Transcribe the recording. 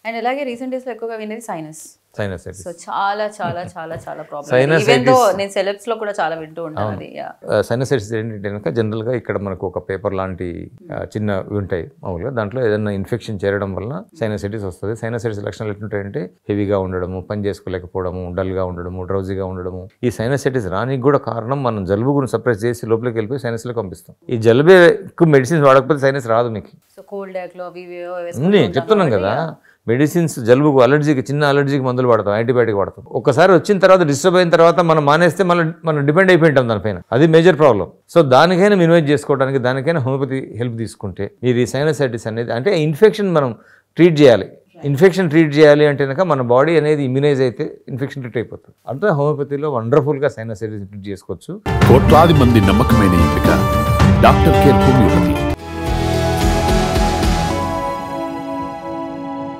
And అలాగే recent days లో ఎక్కువగా వినేది సైనస్. సైనసైటిస్. సో చాలా చాలా చాలా చాలా ప్రాబ్లమ్. ఈవెన్ దో నేను సెలబ్స్ లో కూడా చాలా వింటూ ఉంటాను అది. సైనసైటిస్ ఏంటంటే కనుక జనరల్గా ఇక్కడ మనకు ఒక పేపర్ లాంటి చిన్న ఉంటాయి మామూలుగా, దాంట్లో ఏదైనా ఇన్ఫెక్షన్ చేరడం వలన సైనసైటిస్ వస్తుంది. సైనసైటిస్ లక్షణాలు ఎట్లుంటాయంటే హెవీగా ఉండడము, పని చేసుకోలేకపోవడము, డల్గా ఉండడము, డ్రౌజీగా ఉండడము. ఈ సైనసైటిస్ రానికి కూడా కారణం మనం జలుబు గురించి సప్రెస్ చేసి లోపలికి వెళ్ళిపోయి సైనస్లో పంపిస్తాం. ఈ జలుబుకు మెడిసిన్స్ వాడకపోతే సైనస్ రాదు మీకు. సో కోల్డ్ యాక్లో చెప్తున్నాం కదా, మెడిసిన్స్ జలుబుకు అలర్జీకి చిన్న అలర్జీకి మందులు వాడతాం, యాంటీబయాటిక్ వాడతాం. ఒకసారి వచ్చిన తర్వాత డిస్టర్బ్ అయిన తర్వాత మనం మానేస్తే మనం డిపెండ్ అయిపోయి ఉంటాం దానిపైన. అది మేజర్ ప్రాబ్లం. సో దానికైనా మినిమైజ్ చేసుకోవడానికి దానికైనా హోమియోపతి హెల్ప్ తీసుకుంటే మీరు ఈ సైనసైటిస్ అనేది అంటే ఇన్ఫెక్షన్ మనం ట్రీట్ చేయాలి. ఇన్ఫెక్షన్ ట్రీట్ చేయాలి అంటే కనుక మన బాడీ అనేది ఇమ్యునైజ్ అయితే ఇన్ఫెక్షన్ ట్రీట్ అయిపోతుంది. అంటే హోమియోపతిలో వండర్ఫుల్గా సైనసైటిస్ ట్రీట్ చేసుకోవచ్చు. కోట్లాది మంది నమ్మకమైన ఎంపిక డాక్టర్ కేర్ హోమియోపతి.